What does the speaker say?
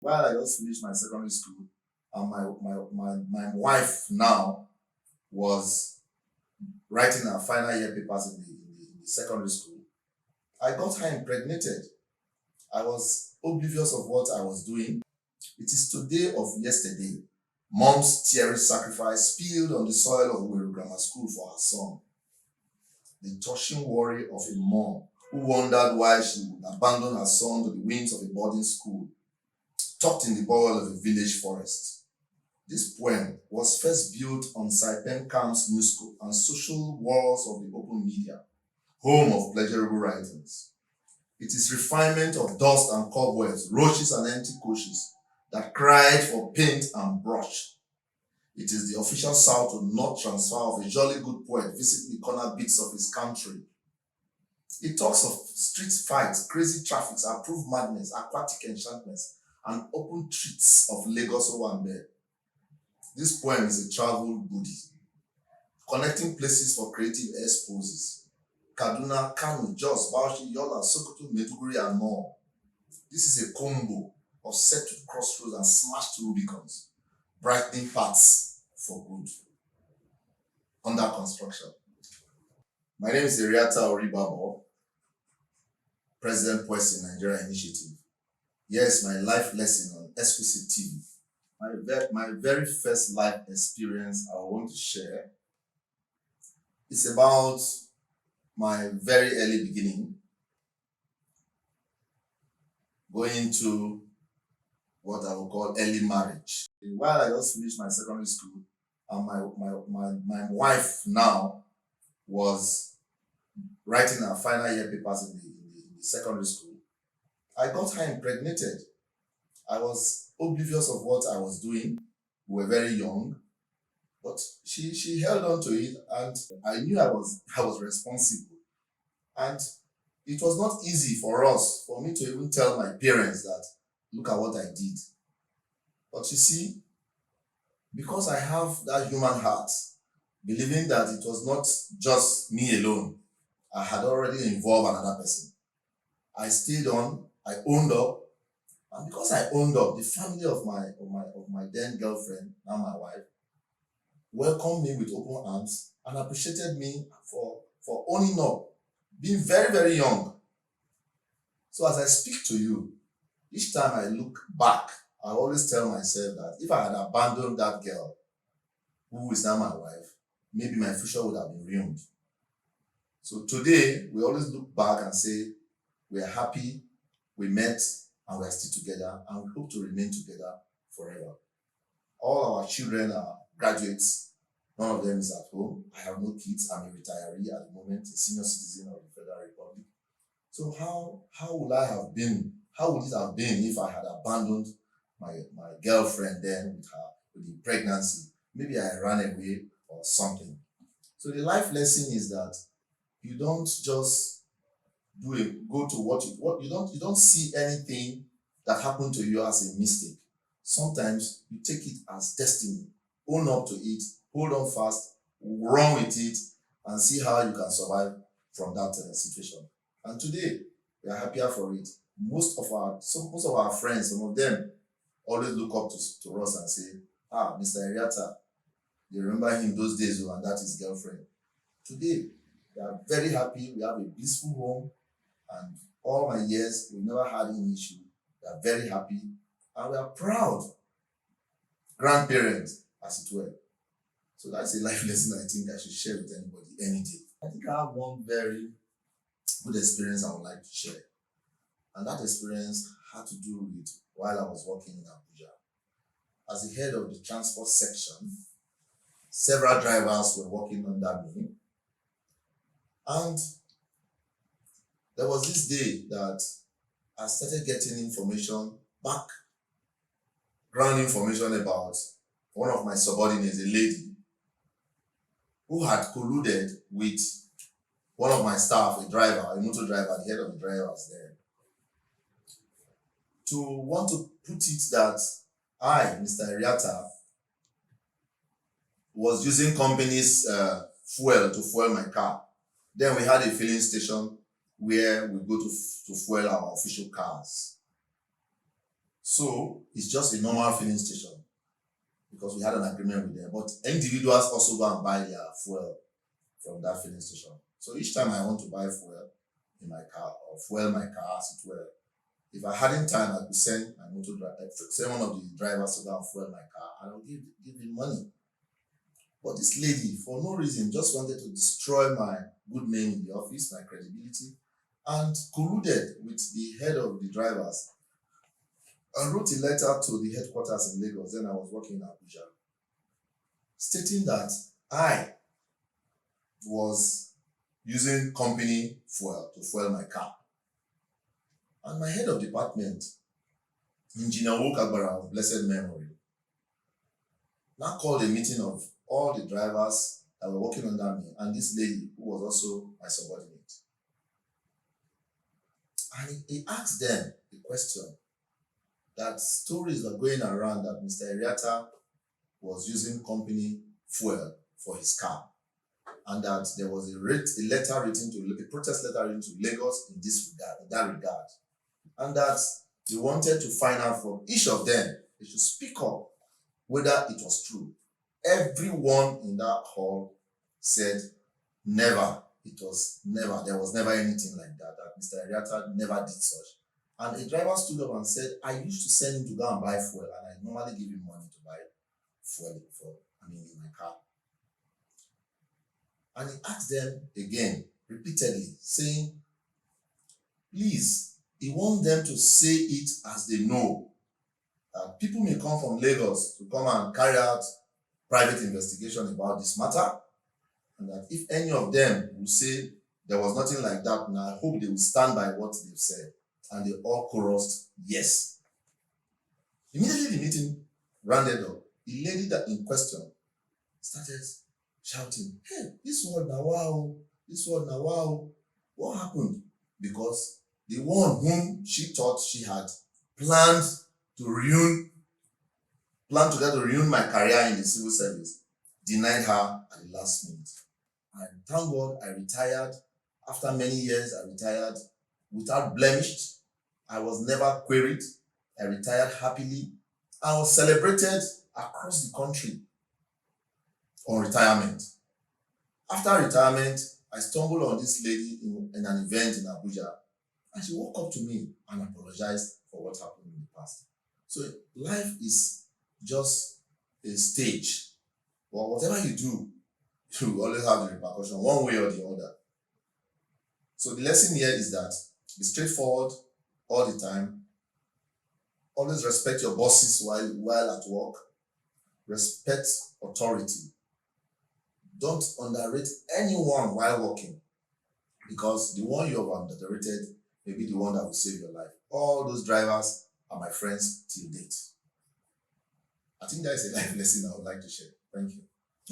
While I just finished my secondary school, and my wife now was writing her final year papers in the secondary school, I got her impregnated. I was oblivious of what I was doing. It is today of yesterday. Mom's teary sacrifice spilled on the soil of Wero Grammar School for her son. The touching worry of a mom who wondered why she would abandon her son to the winds of a boarding school tucked in the bowel of a village forest. This poem was first built on Saipen Camp's newsco and social walls of the open media, home of pleasurable writings. It is refinement of dust and cobwebs, roaches and empty coaches that cried for paint and brush. It is the official south to north transfer of a jolly good poet visiting the corner bits of his country. It talks of street fights, crazy traffics, approved madness, aquatic enchantments, and open treats of Lagos Owambe. This poem is a travel goodie, connecting places for creative exposes. Kaduna, Kano, Jos, Bauchi, Yola, Sokoto, Maiduguri, and more. This is a combo of set to crossroads and smashed Rubicons, brightening paths for good. Under construction. My name is Eriata Oribhabor, President Poets in Nigeria Initiative. Here is my life lesson on Exquisite TV. My very first life experience I want to share is about my very early beginning, going to what I would call early marriage. While I just finished my secondary school, and my wife now was writing her final year papers in the secondary school, I got her impregnated. I was oblivious of what I was doing. We were very young, but she held on to it, and I knew I was responsible. And it was not easy for me to even tell my parents that, look at what I did. But you see, because I have that human heart, believing that it was not just me alone, I had already involved another person. I stayed on, I owned up, and because I owned up, the family of my then girlfriend, now my wife, welcomed me with open arms and appreciated me for owning up, being very, very young. So as I speak to you, each time I look back, I always tell myself that if I had abandoned that girl, who is now my wife, maybe my future would have been ruined. So today, we always look back and say, we are happy, we met, and we are still together, and we hope to remain together forever. All our children are graduates. None of them is at home. I have no kids. I'm a retiree at the moment, a senior citizen of the Federal Republic. So how would I have been? How would it have been if I had abandoned my girlfriend then with the pregnancy? Maybe I ran away or something. So the life lesson is that you don't just go to what you don't see anything that happened to you as a mistake. Sometimes you take it as destiny. Own up to it, hold on fast, run with it, and see how you can survive from that situation. And today, we are happier for it. Most of our friends, some of them always look up to us and say, Mr. Eriata, you remember him those days, and that is girlfriend. Today, we are very happy. We have a blissful home, and all my years, we never had any issue. We are very happy, and we are proud grandparents, as it were. So that's a life lesson I think I should share with anybody any day. I think I have one very good experience I would like to share. And that experience had to do with while I was working in Abuja. As the head of the transport section, several drivers were working under me. And there was this day that I started getting background information about one of my subordinates, a lady, who had colluded with one of my staff, a motor driver, the head of the drivers there, to want to put it that I, Mr. Eriata, was using company's fuel to fuel my car. Then we had a filling station where we go to fuel our official cars. So it's just a normal filling station because we had an agreement with them. But individuals also go and buy their fuel from that filling station. So each time I want to buy fuel in my car or fuel my car as it were, if I hadn't time, I could send my motor driver, send one of the drivers to go and fuel my car, and I would give him money. But this lady, for no reason, just wanted to destroy my good name in the office, my credibility, and colluded with the head of the drivers and wrote a letter to the headquarters in Lagos. Then I was working in Abuja, stating that I was using company fuel to fuel my car. And my head of department, Engineer Wokagbara of blessed memory, now called a meeting of all the drivers that were working under me and this lady who was also my subordinate. And he asked them a question that stories were going around that Mr. Eriata was using company fuel for his car, and that there was a protest letter written to Lagos in that regard, and that they wanted to find out from each of them, they should speak up whether it was true. Everyone in that hall said never. There was never anything like that Mr. Eriata never did such. And a driver stood up and said, I used to send him to go and buy fuel, and I normally give him money to buy fuel in my car. And he asked them again, repeatedly, saying, please, he wants them to say it as they know. People may come from Lagos to come and carry out private investigation about this matter, and that if any of them will say there was nothing like that, and I hope they will stand by what they've said. And they all chorused, yes. Immediately the meeting rounded up. The lady that in question started shouting, hey, this one now wow. What happened? Because the one whom she thought she had planned to ruin my career in the civil service denied her at the last minute. And thank God I retired. After many years, I retired without blemish. I was never queried. I retired happily. I was celebrated across the country on retirement. After retirement, I stumbled on this lady in an event in Abuja, and she walked up to me and apologized for what happened in the past. So life is just a stage. But whatever you do, you always have the repercussion one way or the other. So the lesson here is that be straightforward all the time. Always respect your bosses while at work. Respect authority. Don't underrate anyone while working, because the one you have underrated may be the one that will save your life. All those drivers are my friends till date. I think that is a life lesson I would like to share. Thank you.